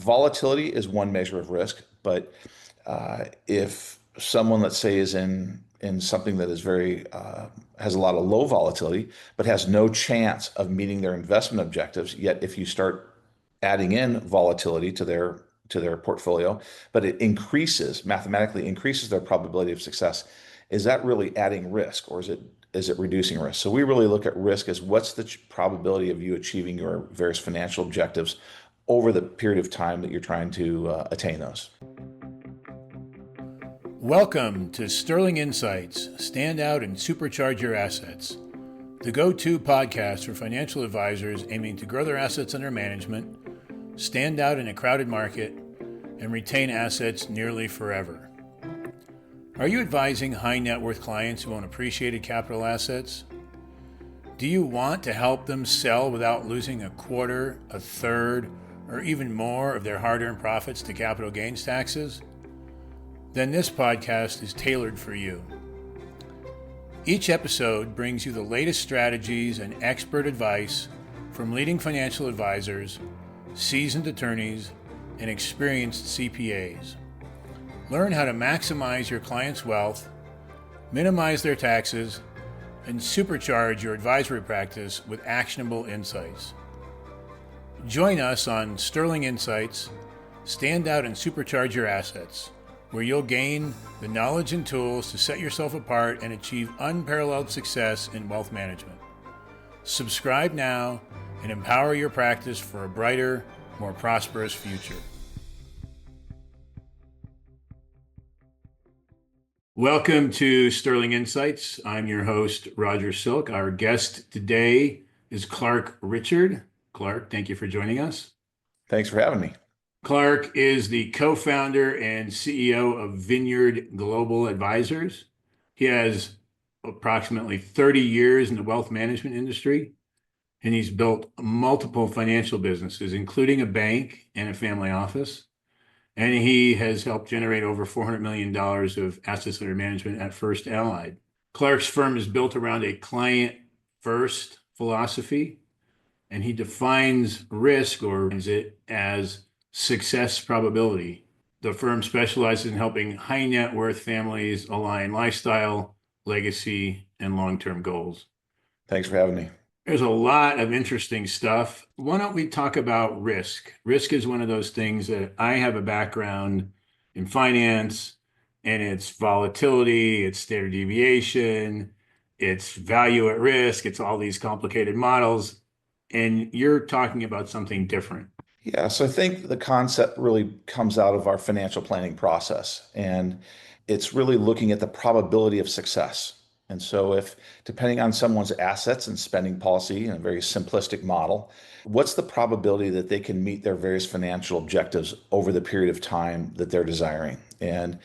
Volatility is one measure of risk, but if someone, let's say, is in something that is very has a lot of low volatility, but has no chance of meeting their investment objectives, yet if you start adding in volatility to their portfolio, but it mathematically increases their probability of success, is that really adding risk or is it reducing risk? So we really look at risk as what's the probability of you achieving your various financial objectives over the period of time that you're trying to attain those. Welcome to Sterling Insights, Stand Out and Supercharge Your Assets, the go-to podcast for financial advisors aiming to grow their assets under management, stand out in a crowded market, and retain assets nearly forever. Are you advising high net worth clients who own appreciated capital assets? Do you want to help them sell without losing a quarter, a third, or even more of their hard-earned profits to capital gains taxes? Then this podcast is tailored for you. Each episode brings you the latest strategies and expert advice from leading financial advisors, seasoned attorneys, and experienced CPAs. Learn how to maximize your clients' wealth, minimize their taxes, and supercharge your advisory practice with actionable insights. Join us on Sterling Insights, Stand Out and Supercharge Your Assets, where you'll gain the knowledge and tools to set yourself apart and achieve unparalleled success in wealth management. Subscribe now and empower your practice for a brighter, more prosperous future. Welcome to Sterling Insights. I'm your host, Roger Silk. Our guest today is Clark Richard. Clark, thank you for joining us. Thanks for having me. Clark is the co-founder and CEO of Vineyard Global Advisors. He has approximately 30 years in the wealth management industry, and he's built multiple financial businesses, including a bank and a family office. And he has helped generate over $400 million of assets under management at First Allied. Clark's firm is built around a client-first philosophy, and he defines risk or it as success probability. The firm specializes in helping high net worth families align lifestyle, legacy, and long-term goals. Thanks for having me. There's a lot of interesting stuff. Why don't we talk about risk? Risk is one of those things that I have a background in finance, and it's volatility, it's standard deviation, it's value at risk, it's all these complicated models, and you're talking about something different. Yeah, so I think the concept really comes out of our financial planning process, and it's really looking at the probability of success. And so if, depending on someone's assets and spending policy in a very simplistic model, what's the probability that they can meet their various financial objectives over the period of time that they're desiring? And,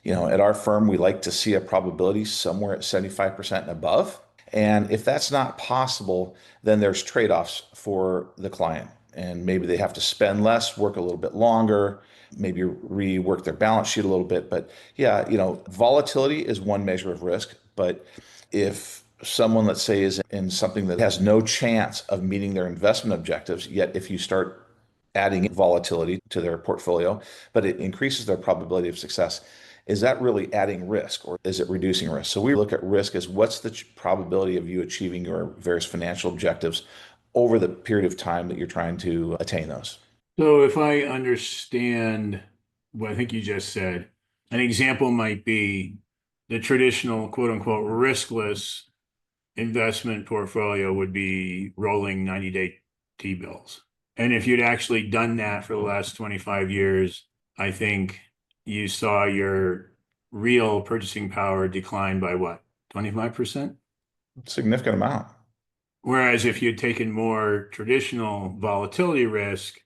at our firm, we like to see a probability somewhere at 75% and above. And if that's not possible, then there's trade-offs for the client. And maybe they have to spend less, work a little bit longer, maybe rework their balance sheet a little bit. But yeah, volatility is one measure of risk. But if someone, let's say, is in something that has no chance of meeting their investment objectives, yet if you start adding in volatility to their portfolio, but it increases their probability of success, is that really adding risk or is it reducing risk? So we look at risk as what's the probability of you achieving your various financial objectives over the period of time that you're trying to attain those. So if I understand what I think you just said, an example might be the traditional quote unquote riskless investment portfolio would be rolling 90-day T-bills. And if you'd actually done that for the last 25 years, I think you saw your real purchasing power decline by what, 25%? Significant amount. Whereas if you'd taken more traditional volatility risk,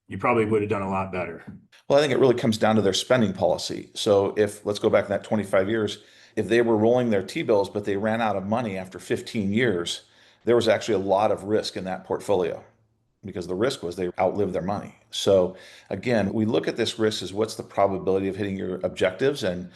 you probably would have done a lot better. Well, I think it really comes down to their spending policy. So let's go back to that 25 years, if they were rolling their T-bills, but they ran out of money after 15 years, there was actually a lot of risk in that portfolio because the risk was they outlived their money. So again, we look at this risk as what's the probability of hitting your objectives. And,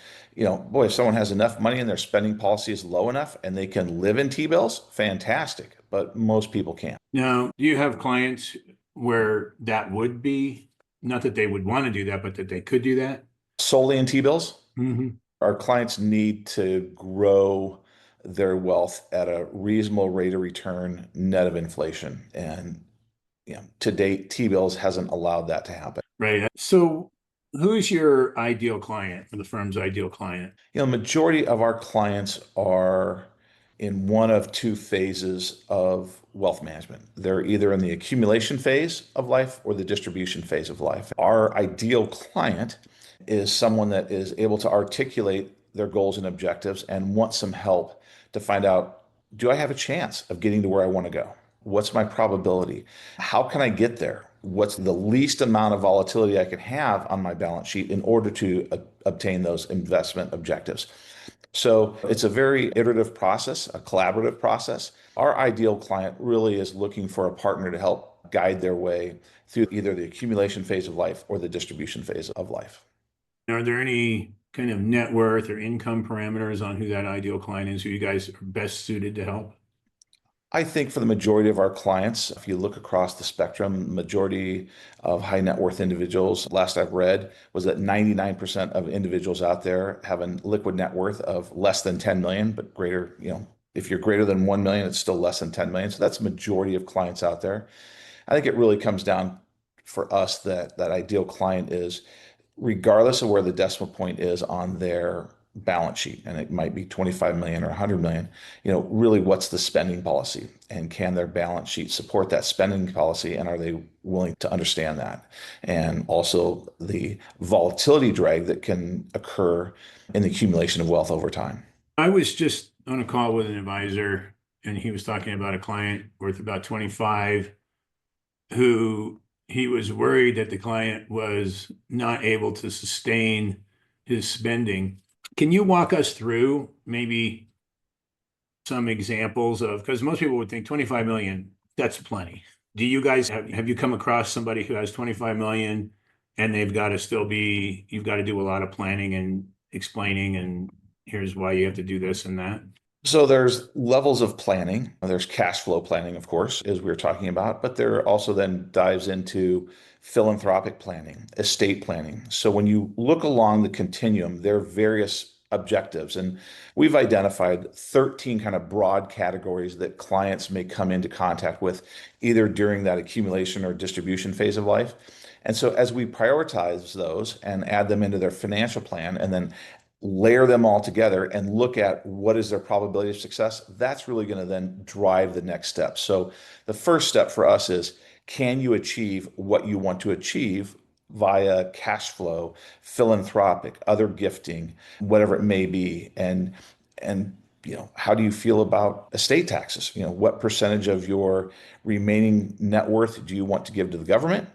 boy, if someone has enough money and their spending policy is low enough and they can live in T-bills, fantastic. But most people can't. Now, do you have clients where that would be Not that they would want to do that, but that they could do that. Solely in T-bills, Hmm. our clients need to grow their wealth at a reasonable rate of return net of inflation. And to date, T-bills hasn't allowed that to happen. Right. So who's your ideal client or the firm's ideal client? Majority of our clients are in one of two phases of wealth management. They're either in the accumulation phase of life or the distribution phase of life. Our ideal client is someone that is able to articulate their goals and objectives and want some help to find out, do I have a chance of getting to where I want to go? What's my probability? How can I get there? What's the least amount of volatility I can have on my balance sheet in order to obtain those investment objectives? So it's a very iterative process, a collaborative process. Our ideal client really is looking for a partner to help guide their way through either the accumulation phase of life or the distribution phase of life. Are there any kind of net worth or income parameters on who that ideal client is, who you guys are best suited to help? I think for the majority of our clients, if you look across the spectrum, majority of high net worth individuals, last I've read, was that 99% of individuals out there have a liquid net worth of less than 10 million, but greater, if you're greater than 1 million, it's still less than 10 million. So that's the majority of clients out there. I think it really comes down for us that ideal client is regardless of where the decimal point is on their balance sheet, and it might be 25 million or 100 million, really what's the spending policy and can their balance sheet support that spending policy and are they willing to understand that? And also the volatility drag that can occur in the accumulation of wealth over time. I was just on a call with an advisor and he was talking about a client worth about 25 who he was worried that the client was not able to sustain his spending. Can you walk us through maybe some examples of, because most people would think 25 million, that's plenty. Do you guys have you come across somebody who has 25 million and they've got to still be, you've got to do a lot of planning and explaining, and here's why you have to do this and that? So there's levels of planning. There's cash flow planning, of course, as we were talking about, but there also then dives into philanthropic planning, estate planning. So when you look along the continuum, there are various objectives, and we've identified 13 kind of broad categories that clients may come into contact with either during that accumulation or distribution phase of life. And so as we prioritize those and add them into their financial plan and then layer them all together and look at what is their probability of success, that's really going to then drive the next step. So the first step for us is, can you achieve what you want to achieve via cash flow, philanthropic, other gifting, whatever it may be? And how do you feel about estate taxes? What percentage of your remaining net worth do you want to give to the government?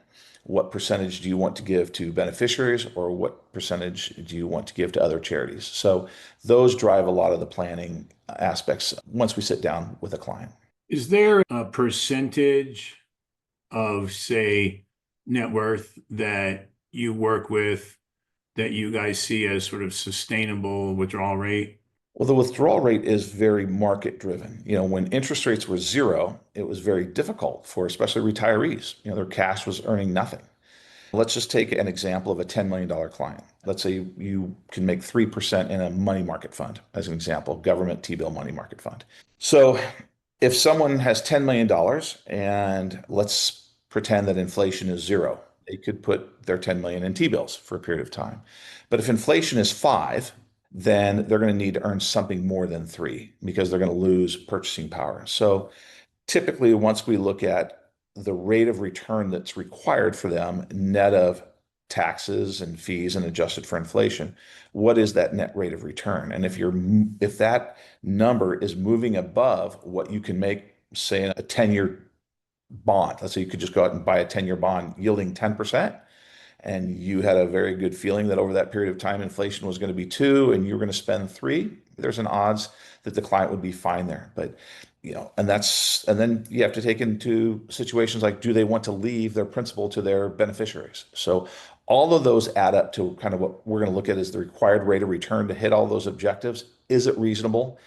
What percentage do you want to give to beneficiaries, or what percentage do you want to give to other charities? So those drive a lot of the planning aspects once we sit down with a client. Is there a percentage of, say, net worth that you work with that you guys see as sort of sustainable withdrawal rate? Well, the withdrawal rate is very market driven. When interest rates were zero, it was very difficult for especially retirees. Their cash was earning nothing. Let's just take an example of a $10 million client. Let's say you can make 3% in a money market fund, as an example, government T-bill money market fund. So if someone has $10 million and let's pretend that inflation is zero, they could put their 10 million in T-bills for a period of time. But if inflation is five, then they're going to need to earn something more than three because they're going to lose purchasing power. So typically, once we look at the rate of return that's required for them, net of taxes and fees and adjusted for inflation, what is that net rate of return? And if that number is moving above what you can make, say, in a 10-year bond, let's say you could just go out and buy a 10-year bond yielding 10%, and you had a very good feeling that over that period of time inflation was going to be two and you were going to spend three, there's an odds that the client would be fine there. But and then you have to take into situations like, do they want to leave their principal to their beneficiaries? So all of those add up to kind of what we're going to look at as the required rate of return to hit all those objectives. Is it reasonable?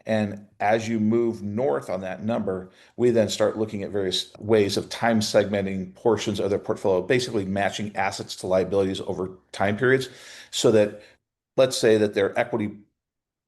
And as you move north on that number, we then start looking at various ways of time segmenting portions of their portfolio, basically matching assets to liabilities over time periods, so that let's say that their equity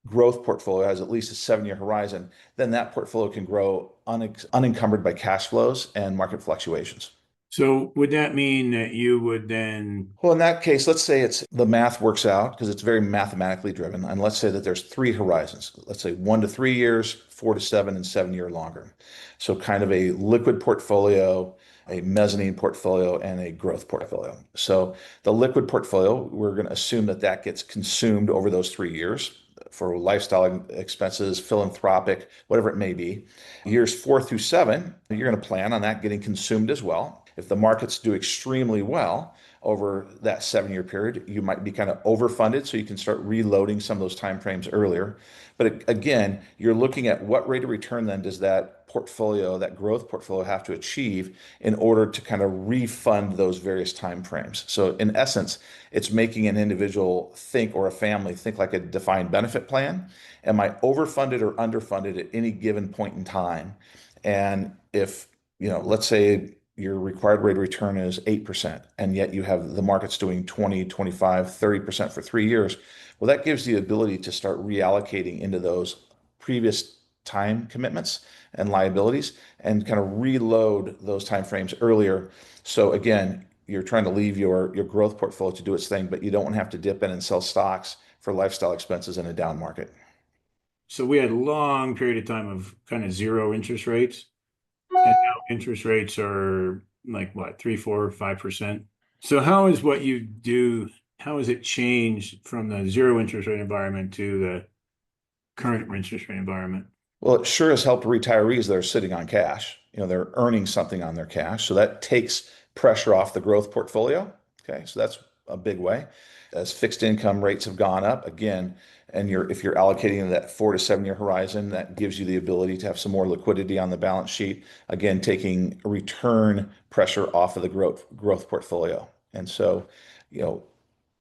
growth portfolio has at least a 7-year horizon, then that portfolio can grow unencumbered by cash flows and market fluctuations. So would that mean that you would then, Well, in that case, let's say it's the math works out because it's very mathematically driven. And let's say that there's 3 horizons. Let's say 1 to 3 years, 4 to 7, and 7-year longer. So kind of a liquid portfolio, a mezzanine portfolio, and a growth portfolio. So the liquid portfolio, we're going to assume that that gets consumed over those 3 years for lifestyle expenses, philanthropic, whatever it may be. Years 4 through 7, you're going to plan on that getting consumed as well. If the markets do extremely well over that 7-year period, you might be kind of overfunded, so you can start reloading some of those time frames earlier. But again, you're looking at what rate of return then does that portfolio, that growth portfolio, have to achieve in order to kind of refund those various time frames. So in essence, it's making an individual think, or a family think, like a defined benefit plan. Am I overfunded or underfunded at any given point in time? And if, let's say your required rate of return is 8%, and yet you have the markets doing 20, 25, 30% for 3 years. Well, that gives the ability to start reallocating into those previous time commitments and liabilities and kind of reload those time frames earlier. So again, you're trying to leave your growth portfolio to do its thing, but you don't want to have to dip in and sell stocks for lifestyle expenses in a down market. so we had a long period of time of kind of zero interest rates, and now interest rates are like what, 3, 4, 5%. So how is what you do, how has it changed from the zero interest rate environment to the current interest rate environment? Well, it sure has helped retirees that are sitting on cash. They're earning something on their cash. So that takes pressure off the growth portfolio. Okay. So that's a big way. As fixed income rates have gone up again, and if you're allocating to that 4 to 7 year horizon, that gives you the ability to have some more liquidity on the balance sheet. Again, taking return pressure off of the growth portfolio. And so, you know,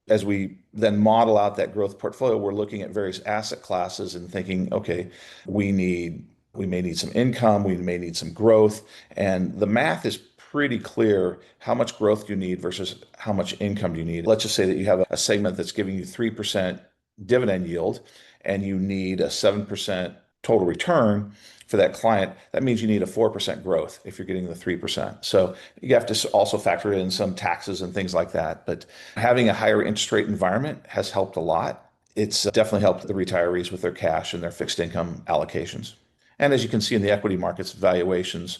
as we then model out that growth portfolio, we're looking at various asset classes and thinking, okay, we may need some income, we may need some growth, and the math is pretty clear how much growth you need versus how much income you need. Let's just say that you have a segment that's giving you 3% dividend yield and you need a 7% total return for that client. That means you need a 4% growth if you're getting the 3%. So you have to also factor in some taxes and things like that. But having a higher interest rate environment has helped a lot. It's definitely helped the retirees with their cash and their fixed income allocations. And as you can see in the equity markets, valuations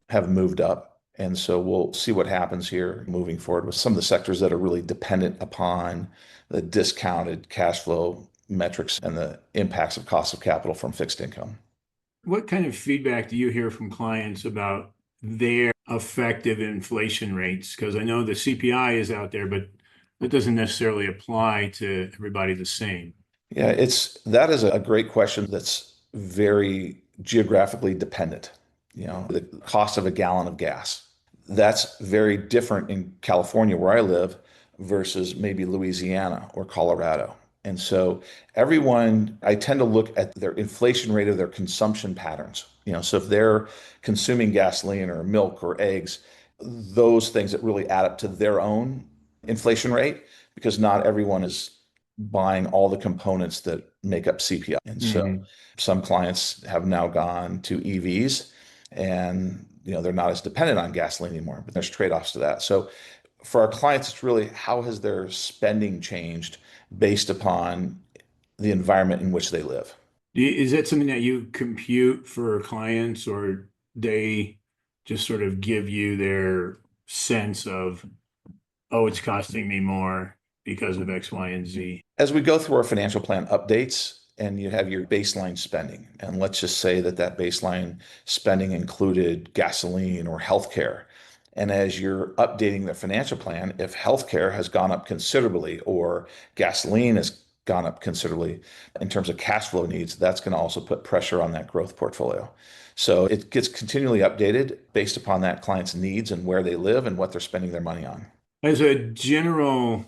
have moved up. And so we'll see what happens here moving forward with some of the sectors that are really dependent upon the discounted cash flow metrics and the impacts of cost of capital from fixed income. What kind of feedback do you hear from clients about their effective inflation rates? Because I know the CPI is out there, but that doesn't necessarily apply to everybody the same. Yeah, that is a great question that's very geographically dependent. The cost of a gallon of gas. That's very different in California, where I live, versus maybe Louisiana or Colorado. And so I tend to look at their inflation rate of their consumption patterns. So if they're consuming gasoline or milk or eggs, those things that really add up to their own inflation rate, because not everyone is buying all the components that make up CPI. And so Mhm. some clients have now gone to EVs, and they're not as dependent on gasoline anymore, but there's trade-offs to that. So for our clients, it's really how has their spending changed based upon the environment in which they live. Is that something that you compute for clients, or they just sort of give you their sense of, oh, it's costing me more because of X, Y, and Z? As we go through our financial plan updates and you have your baseline spending, and let's just say that that baseline spending included gasoline or healthcare. And as you're updating the financial plan, if healthcare has gone up considerably or gasoline has gone up considerably in terms of cash flow needs, that's going to also put pressure on that growth portfolio. So it gets continually updated based upon that client's needs and where they live and what they're spending their money on. As a general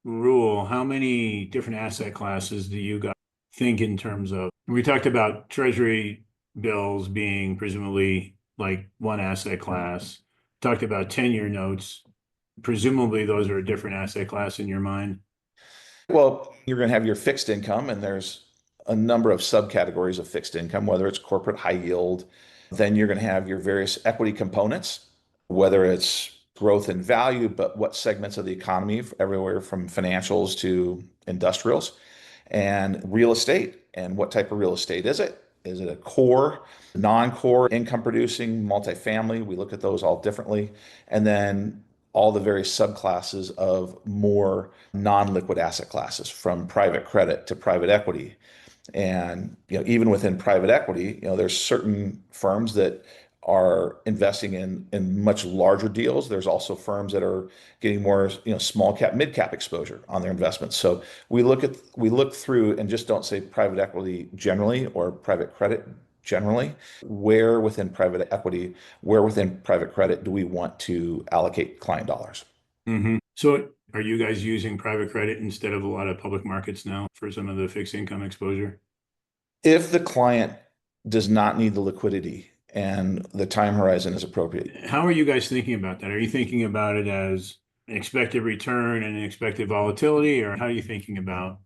rule, how many different asset classes do you guys think in terms of We talked about treasury bills being presumably like one asset class. Talked about 10-year notes. Presumably those are a different asset class in your mind. Well, you're going to have your fixed income, and there's a number of subcategories of fixed income, whether it's corporate high yield. Then you're going to have your various equity components, whether it's growth and value, but what segments of the economy, everywhere from financials to industrials, and real estate. And what type of real estate is it? Is it a core, non-core, income producing, multifamily? We look at those all differently. And then all the various subclasses of more non-liquid asset classes, from private credit to private equity. And even within private equity, there's certain firms that are investing in much larger deals. There's also firms that are getting more, small cap, mid cap exposure on their investments. So we look through and just don't say private equity generally or private credit generally. Where within private equity, where within private credit do we want to allocate client dollars? So are you guys using private credit instead of a lot of public markets now for some of the fixed income exposure? If the client does not need the liquidity and the time horizon is appropriate. How are you guys thinking about that? Are you thinking about it as an expected return and an expected volatility, or how are you thinking about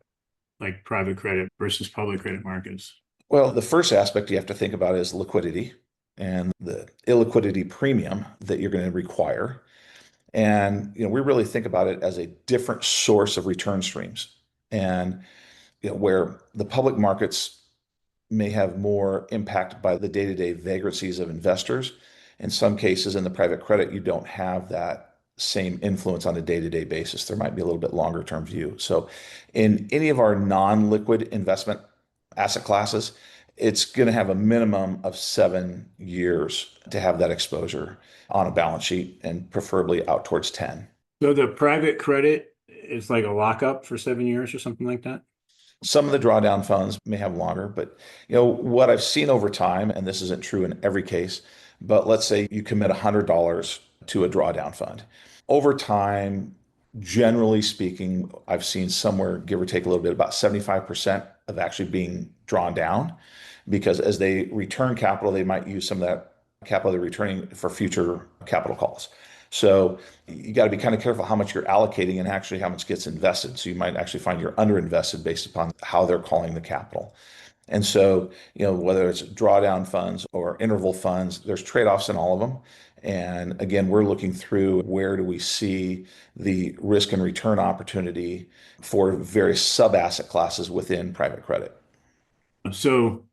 like private credit versus public credit markets? Well, the first aspect you have to think about is liquidity and the illiquidity premium that you're going to require. And we really think about it as a different source of return streams. And where the public markets may have more impact by the day-to-day vagrancies of investors. In some cases, in the private credit, you don't have that same influence on a day-to-day basis. There might be a little bit longer term view. So in any of our non-liquid investment asset classes, it's going to have a minimum of 7 years to have that exposure on a balance sheet, and preferably out towards 10. So the private credit is like a lockup for 7 years or something like that? Some of the drawdown funds may have longer, but what I've seen over time, and this isn't true in every case, but let's say you commit $100 to a drawdown fund. Over time, generally speaking, I've seen somewhere, give or take a little bit, about 75% of actually being drawn down, because as they return capital, they might use some of that capital they're returning for future capital calls. So you got to be kind of careful how much you're allocating and actually how much gets invested. So you might actually find you're underinvested based upon how they're calling the capital. And so, whether it's drawdown funds or interval funds, there's trade-offs in all of them. And again, we're looking through where do we see the risk and return opportunity for various sub-asset classes within private credit. So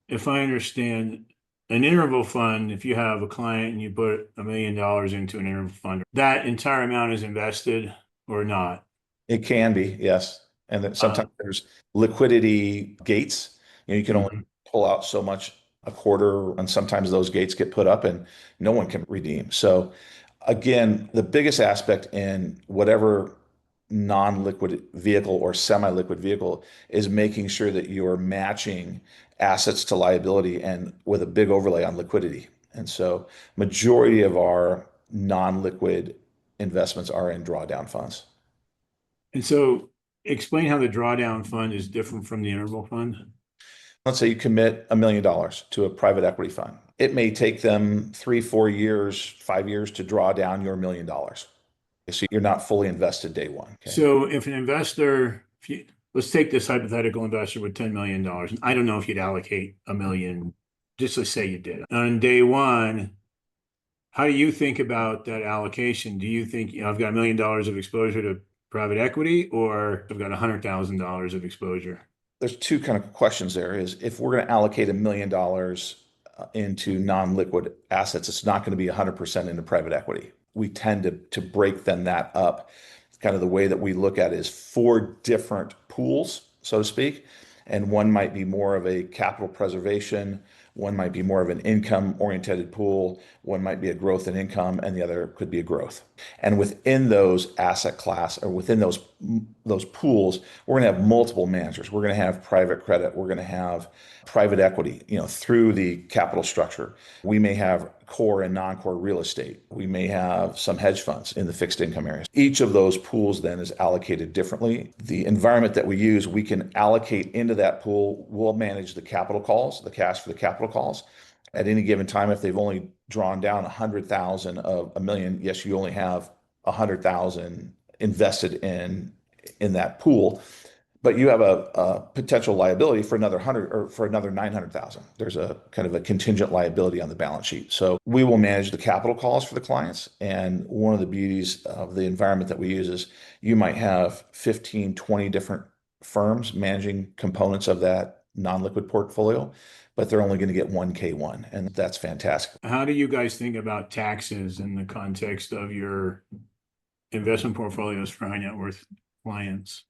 if I understand, an interval fund, if you have a client and you put $1 million into an interval fund, that entire amount is invested or not? It can be, yes. And then Uh, sometimes there's liquidity gates. You can only mhm. pull out so much a quarter, and sometimes those gates get put up and no one can redeem. So again, the biggest aspect in whatever non-liquid vehicle or semi-liquid vehicle is making sure that you're matching assets to liability and with a big overlay on liquidity. And so majority of our non-liquid investments are in drawdown funds. And so explain how the drawdown fund is different from the interval fund. Let's say you commit $1 million to a private equity fund. It may take them 3, 4 years, 5 years to draw down your $1 million. So you're not fully invested day one. Okay. So if an investor, let's take this hypothetical investor with $10 million. I don't know if you'd allocate a million, just to say you did. On day one, how do you think about that allocation? Do you think, I've got $1 million of exposure to private equity, or I've got $100,000 of exposure? There's two kind of questions there. Is if we're going to allocate $1 million into non-liquid assets, it's not going to be 100% into private equity. We tend to break then that up. Kind of the way that we look at it is four different pools, so to speak. And one might be more of a capital preservation, one might be more of an income oriented pool, one might be a growth in income, and the other could be a growth. And within those asset class or within those pools, we're going to have multiple managers. We're going to have private credit, we're going to have private equity, through the capital structure. We may have core and non-core real estate. We may have some hedge funds in the fixed income areas. Each of those pools then is allocated differently. The environment that we use, we can allocate into that pool. We'll manage the capital calls, the cash for the capital calls. At any given time, if they've only drawn down 100,000 of a million, yes, you only have 100,000 invested in that pool, but you have a potential liability for another 100 or for another 900,000. There's a kind of a contingent liability on the balance sheet. So we will manage the capital calls for the clients. And one of the beauties of the environment that we use is you might have 15, 20 different firms managing components of that non-liquid portfolio, but they're only going to get one K1, and that's fantastic. How do you guys think about taxes in the context of your investment portfolios for high net worth clients?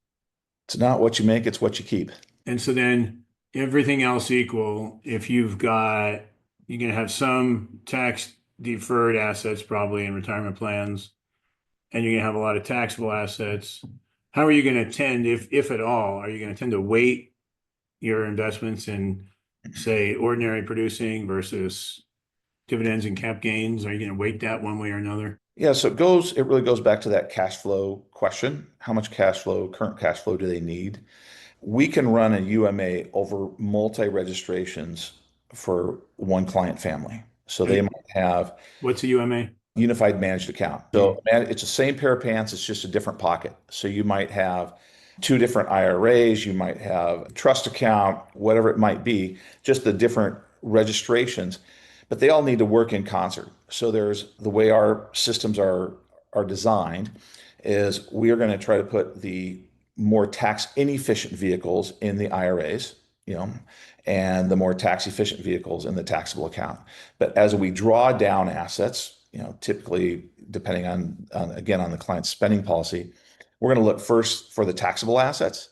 It's not what you make, it's what you keep. And so then everything else equal, if you're going to have some tax deferred assets probably in retirement plans, and you're going to have a lot of taxable assets. How are you going to tend, if at all, are you going to tend to weight your investments in, say, ordinary producing versus dividends and cap gains? Are you going to weight that one way or another? Yeah, so it really goes back to that cash flow question. How much cash flow, current cash flow do they need? We can run a UMA over multi-registrations for one client family. So they might have What's a UMA? unified managed account. So it's the same pair of pants, it's just a different pocket. So you might have two different IRAs, you might have a trust account, whatever it might be, just the different registrations, but they all need to work in concert. So there's the way our systems are designed is we are going to try to put the more tax inefficient vehicles in the IRAs, and the more tax efficient vehicles in the taxable account. But as we draw down assets, typically depending on again on the client's spending policy, we're going to look first for the taxable assets,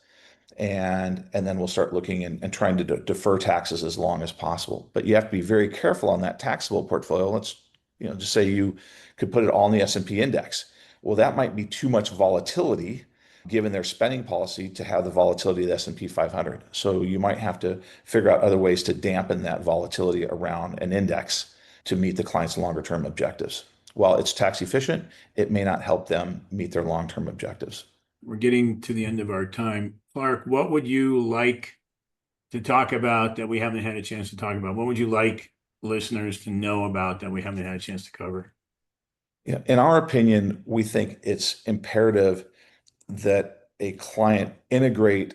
and then we'll start looking and trying to defer taxes as long as possible. But you have to be very careful on that taxable portfolio. Let's just say you could put it all in the S&P index. Well, that might be too much volatility given their spending policy to have the volatility of the S&P 500. So you might have to figure out other ways to dampen that volatility around an index to meet the client's longer term objectives. While it's tax efficient, it may not help them meet their long-term objectives. We're getting to the end of our time. Clark, what would you like to talk about that we haven't had a chance to talk about? What would you like listeners to know about that we haven't had a chance to cover? Yeah, in our opinion, we think it's imperative that a client integrate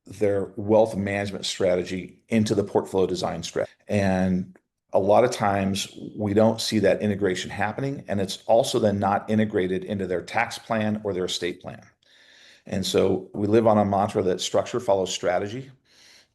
their wealth management strategy into the portfolio design strategy. And a lot of times we don't see that integration happening, and it's also then not integrated into their tax plan or their estate plan. And so we live on a mantra that structure follows strategy.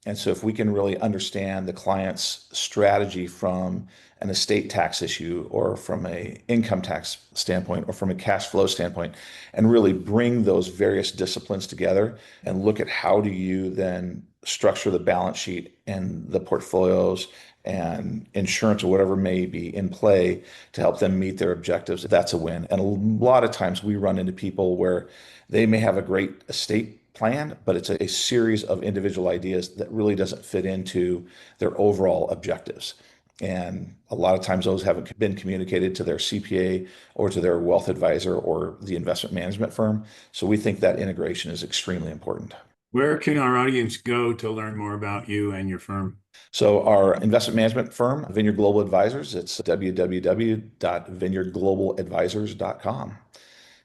And so if we can really understand the client's strategy from an estate tax issue or from a income tax standpoint or from a cash flow standpoint, and really bring those various disciplines together and look at how do you then structure the balance sheet and the portfolios and insurance or whatever may be in play to help them meet their objectives, that's a win. And a lot of times we run into people where they may have a great estate plan, but it's a series of individual ideas that really doesn't fit into their overall objectives. And a lot of times those haven't been communicated to their CPA or to their wealth advisor or the investment management firm. So we think that integration is extremely important. Where can our audience go to learn more about you and your firm? So our investment management firm, Vineyard Global Advisors, it's www.vineyardglobaladvisors.com.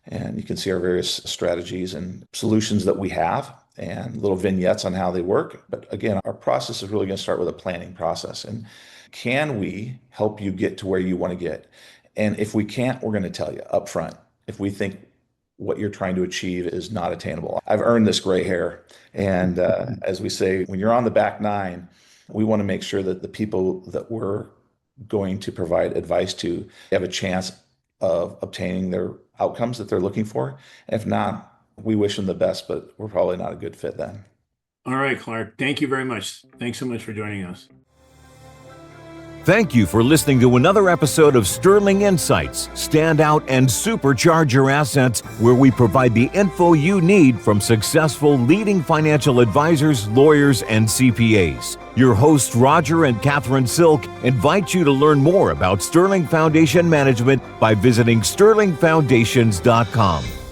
And you can see our various strategies and solutions that we have and little vignettes on how they work. But again, our process is really going to start with a planning process. And can we help you get to where you want to get? And if we can't, we're going to tell you up front if we think what you're trying to achieve is not attainable. I've earned this gray hair. And as we say, when you're on the back nine, we want to make sure that the people that we're going to provide advice to have a chance of obtaining their outcomes that they're looking for. If not, we wish them the best, but we're probably not a good fit then. All right, Clark. Thank you very much. Thanks so much for joining us. Thank you for listening to another episode of Sterling Insights. Stand out and supercharge your assets, where we provide the info you need from successful leading financial advisors, lawyers, and CPAs. Your hosts, Roger and Catherine Silk, invite you to learn more about Sterling Foundation Management by visiting sterlingfoundations.com.